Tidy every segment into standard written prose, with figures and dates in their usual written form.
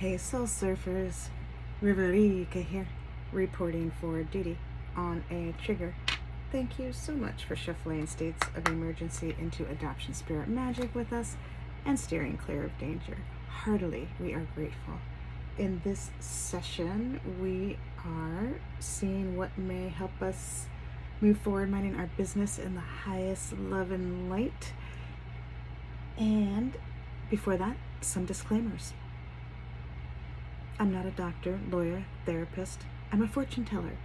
Hey Soul Surfers, Riverika here, reporting for duty on a trigger. Thank you so much for shuffling states of emergency into adoption spirit magic with us and steering clear of danger. Heartily, we are grateful. In this session, we are seeing what may help us move forward, minding our business in the highest love and light. And before that, some disclaimers. I'm not a doctor, lawyer, therapist. I'm a fortune teller.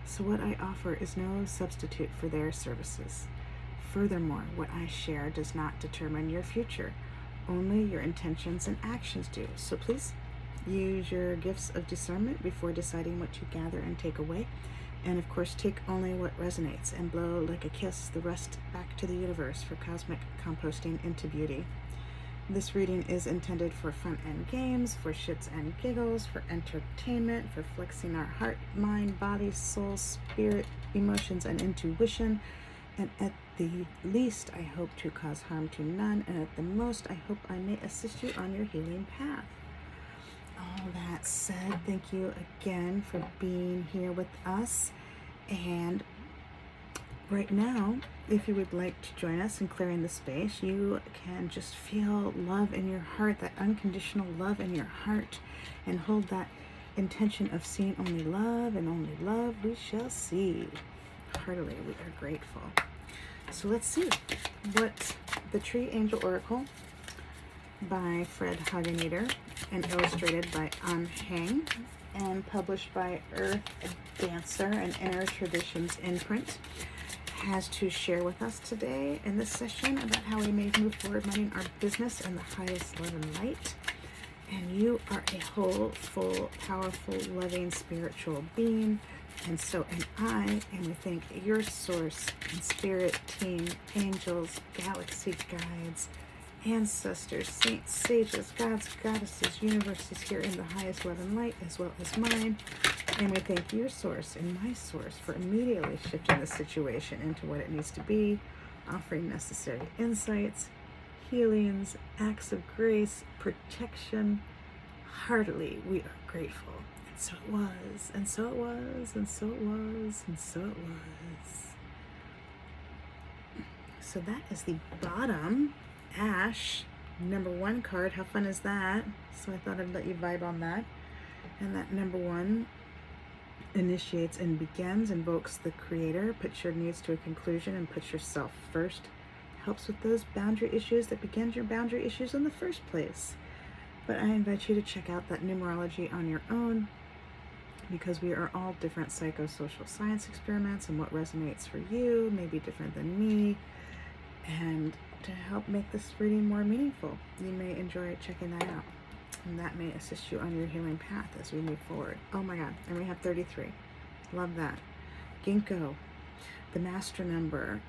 So what I offer is no substitute for their services. Furthermore, what I share does not determine your future. Only your intentions and actions do. So please use your gifts of discernment before deciding what to gather and take away. And of course, take only what resonates and blow like a kiss the rest back to the universe for cosmic composting into beauty. This reading is intended for fun and games, for shits and giggles, for entertainment, for flexing our heart, mind, body, soul, spirit, emotions, and intuition. And at the least, I hope to cause harm to none. And at the most, I hope I may assist you on your healing path. All that said, thank you again for being here with us. And right now, if you would like to join us in clearing the space, you can just feel love in your heart, that unconditional love in your heart, and hold that intention of seeing only love, and only love we shall see. Heartily, we are grateful. So let's see what the Tree Angel Oracle by Fred Hageneter and illustrated by Hang and published by Earth Dancer and Inner Traditions imprint has to share with us today in this session about how we may move forward minding our business in the highest love and light. And you are a whole, full, powerful, loving, spiritual being, and so am I. And we thank your source and spirit team, angels, galaxy guides, ancestors, saints, sages, gods, goddesses, universes here in the highest love and light, as well as mine. And we thank your source and my source for immediately shifting the situation into what it needs to be, offering necessary insights, healings, acts of grace, protection. Heartily, we are grateful. And so it was, and so it was, and so it was, and so it was. So that is the bottom Ash number 1 card. How fun is that? So I thought I'd let you vibe on that. And that number 1 initiates and begins, invokes the creator, puts your needs to a conclusion, and puts yourself first. Helps with those boundary issues that begins your boundary issues in the first place. But I invite you to check out that numerology on your own, because we are all different psychosocial science experiments, and what resonates for you may be different than me. And to help make this reading more meaningful, you may enjoy checking that out. And that may assist you on your healing path as we move forward. Oh my God, and we have 33. Love that. Ginkgo, the master number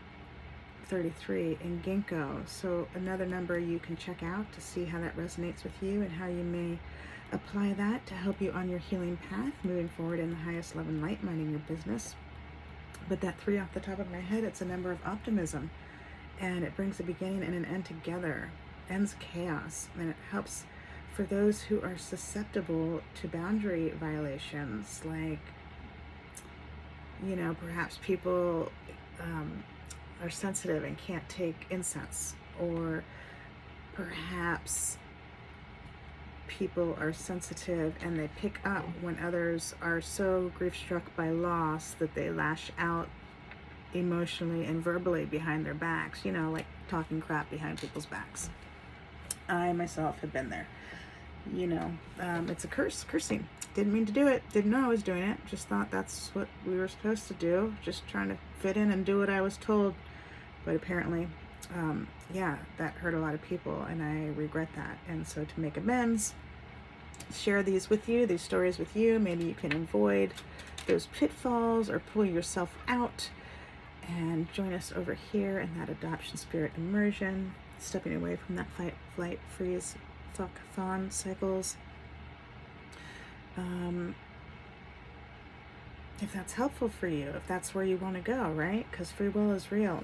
33 in Ginkgo. So another number you can check out to see how that resonates with you and how you may apply that to help you on your healing path, moving forward in the highest love and light, minding your business. But that 3 off the top of my head, it's a number of optimism. And it brings a beginning and an end together, ends chaos, and it helps for those who are susceptible to boundary violations, like, you know, perhaps people are sensitive and can't take incense, or perhaps people are sensitive and they pick up when others are so grief-struck by loss that they lash out emotionally and verbally behind their backs, you know, like talking crap behind people's backs. I myself have been there. You know, it's a cursing. Didn't mean to do it. Didn't know I was doing it. Just thought that's what we were supposed to do. Just trying to fit in and do what I was told. But apparently, yeah, that hurt a lot of people, and I regret that. And so to make amends, share these with you, these stories with you. Maybe you can avoid those pitfalls or pull yourself out and join us over here in that adoption spirit immersion, stepping away from that fight, flight, freeze, fuck, fawn cycles. If that's helpful for you, if that's where you want to go, right? Because free will is real.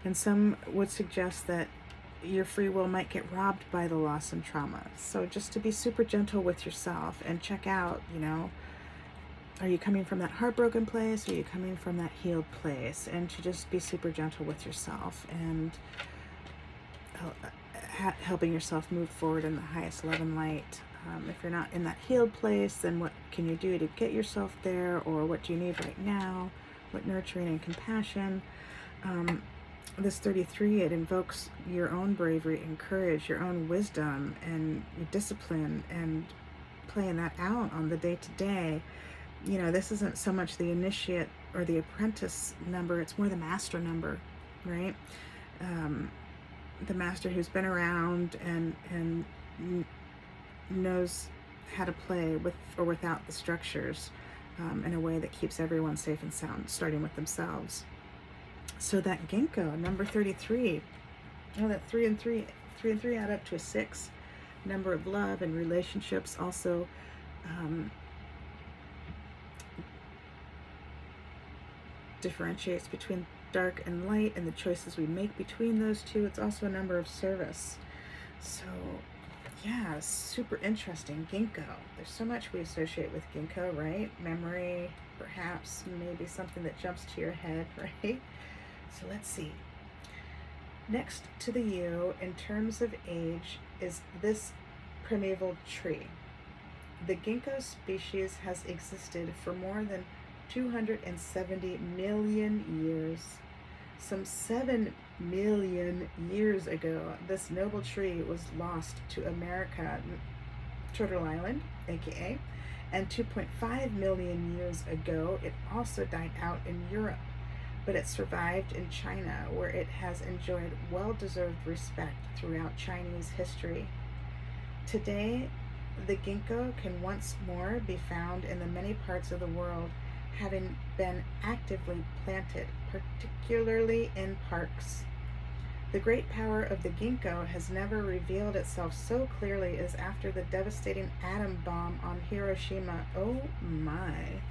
And some would suggest that your free will might get robbed by the loss and trauma. So just to be super gentle with yourself and check out, are you coming from that heartbroken place? Are you coming from that healed place? And to just be super gentle with yourself and helping yourself move forward in the highest love and light. If you're not in that healed place, then what can you do to get yourself there? Or what do you need right now? What nurturing and compassion? This 33, it invokes your own bravery and courage, your own wisdom and your discipline, and playing that out on the day-to-day. This isn't so much the initiate or the apprentice number, it's more the master number, right? The master who's been around and knows how to play with or without the structures in a way that keeps everyone safe and sound, starting with themselves. So that ginkgo, number 33, that 3 and 3 add up to a 6. Number of love and relationships also differentiates between dark and light and the choices we make between those two. It's also a number of service. So yeah, super interesting. Ginkgo. There's so much we associate with ginkgo, right? Memory, perhaps, maybe something that jumps to your head, right? So let's see. Next to the U, in terms of age, is this primeval tree. The ginkgo species has existed for more than 270 million years. Some 7 million years ago, this noble tree was lost to America, Turtle Island, aka, and 2.5 million years ago, it also died out in Europe, but it survived in China, where it has enjoyed well-deserved respect throughout Chinese history. Today, the ginkgo can once more be found in the many parts of the world, having been actively planted, particularly in parks. The great power of the ginkgo has never revealed itself so clearly as after the devastating atom bomb on Hiroshima. Oh my.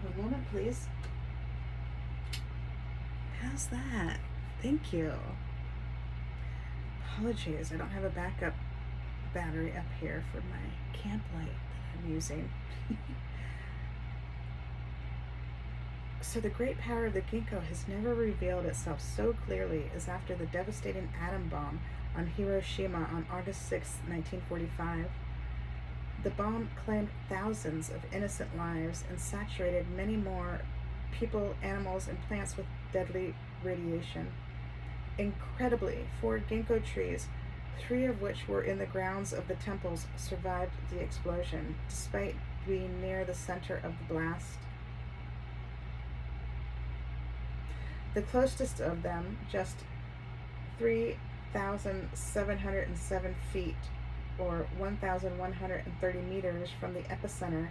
One moment, please. How's that? Thank you. Apologies, I don't have a backup battery up here for my camp light that I'm using. So the great power of the ginkgo has never revealed itself so clearly as after the devastating atom bomb on Hiroshima on August 6, 1945. The bomb claimed thousands of innocent lives and saturated many more people, animals, and plants with deadly radiation. Incredibly, 4 ginkgo trees, 3 of which were in the grounds of the temples, survived the explosion, despite being near the center of the blast. The closest of them, just 3,707 feet, or 1,130 meters from the epicenter,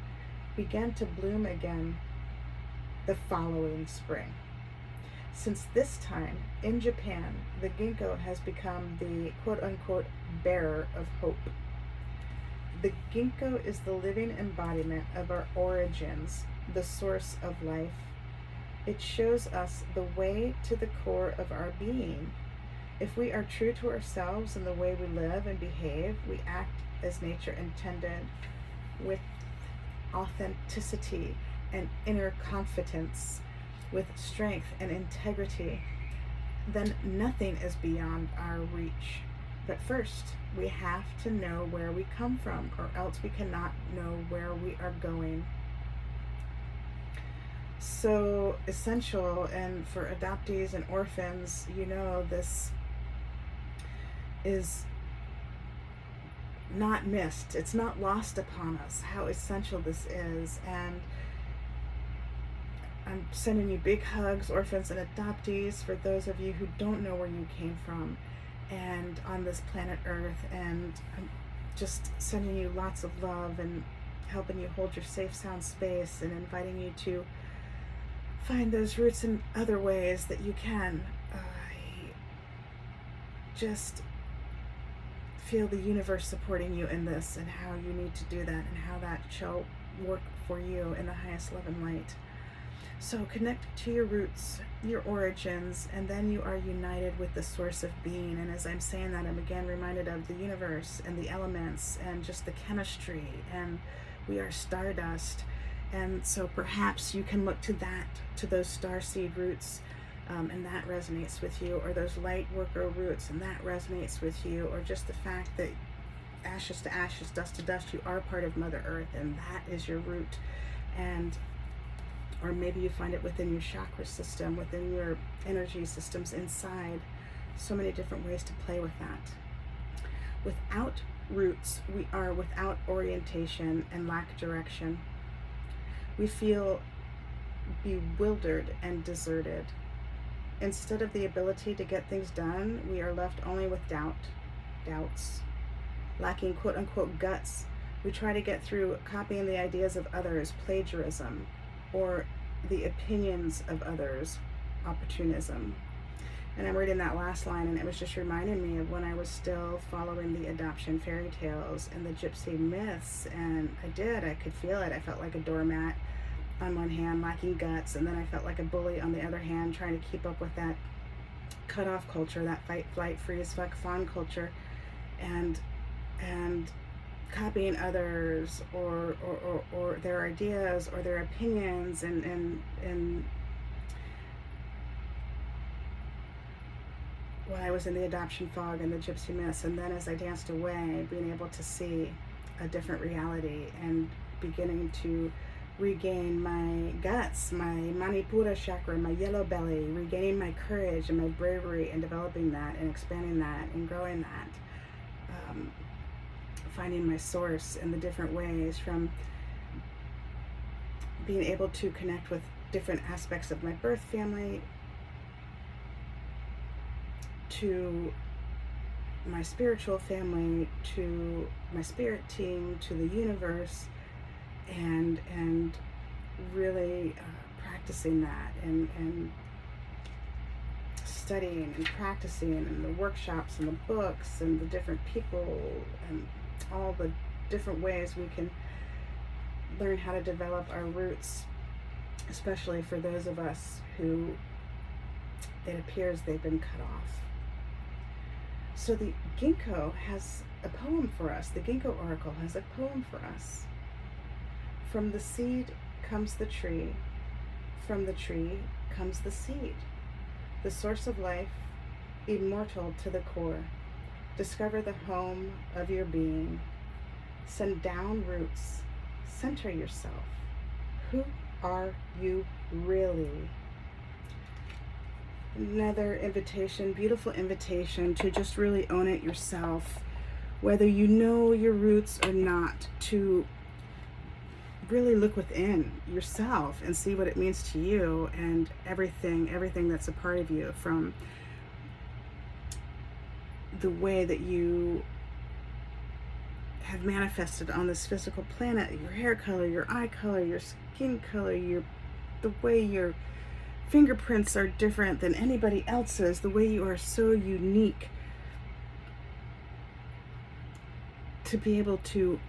began to bloom again the following spring. Since this time, in Japan, the ginkgo has become the quote-unquote bearer of hope. The ginkgo is the living embodiment of our origins, the source of life. It shows us the way to the core of our being. If we are true to ourselves in the way we live and behave, we act as nature intended, with authenticity and inner confidence, with strength and integrity, then nothing is beyond our reach. But first, we have to know where we come from, or else we cannot know where we are going. So essential, and for adoptees and orphans, this is not missed. It's not lost upon us how essential this is. And I'm sending you big hugs, orphans and adoptees, for those of you who don't know where you came from and on this planet Earth. And I'm just sending you lots of love and helping you hold your safe, sound space, and inviting you to find those roots in other ways that you can. I just feel the universe supporting you in this, and how you need to do that, and how that shall work for you in the highest love and light. So connect to your roots, your origins, and then you are united with the source of being. And as I'm saying that, I'm again reminded of the universe and the elements and just the chemistry, and we are stardust. And so perhaps you can look to that, to those starseed roots, and that resonates with you, or those light worker roots, and that resonates with you, or just the fact that ashes to ashes, dust to dust, you are part of Mother Earth, and that is your root. And or maybe you find it within your chakra system, within your energy systems inside. So many different ways to play with that. Without roots, we are without orientation and lack direction. We feel bewildered and deserted. Instead of the ability to get things done, we are left only with doubts. Lacking quote-unquote guts, we try to get through copying the ideas of others, plagiarism, or the opinions of others, opportunism. And I'm reading that last line, and it was just reminding me of when I was still following the adoption fairy tales and the gypsy myths, and I could feel it. I felt like a doormat on one hand, lacking guts, and then I felt like a bully on the other hand, trying to keep up with that cut-off culture, that fight, flight, freeze, fuck, fawn culture, and copying others or their ideas or their opinions, and when I was in the adoption fog and the gypsy myths, and then as I danced away, being able to see a different reality and beginning to regain my guts, my Manipura chakra, my yellow belly, regaining my courage and my bravery, and developing that and expanding that and growing that. Finding my source in the different ways, from being able to connect with different aspects of my birth family, to my spiritual family, to my spirit team, to the universe, and really practicing that, and studying and practicing, and the workshops and the books and the different people and all the different ways we can learn how to develop our roots, especially for those of us who it appears they've been cut off. So the ginkgo has a poem for us. The ginkgo oracle has a poem for us. From the seed comes the tree. From the tree comes the seed. The source of life, immortal to the core. Discover the home of your being. Send down roots. Center yourself. Who are you really? Another invitation, beautiful invitation to just really own it yourself, whether you know your roots or not, to really look within yourself and see what it means to you, and everything that's a part of you, from the way that you have manifested on this physical planet, your hair color, your eye color, your skin color, the way your fingerprints are different than anybody else's, the way you are so unique, to be able to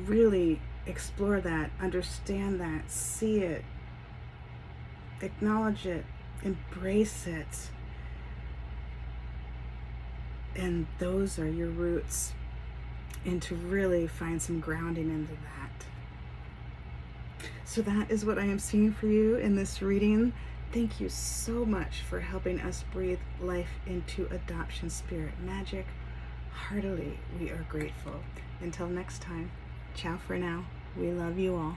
really explore that, understand that, see it, acknowledge it, embrace it. And those are your roots, and to really find some grounding into that. So that is what I am seeing for you in this reading. Thank you so much for helping us breathe life into adoption spirit magic. Heartily, we are grateful. Until next time, ciao for now. We love you all.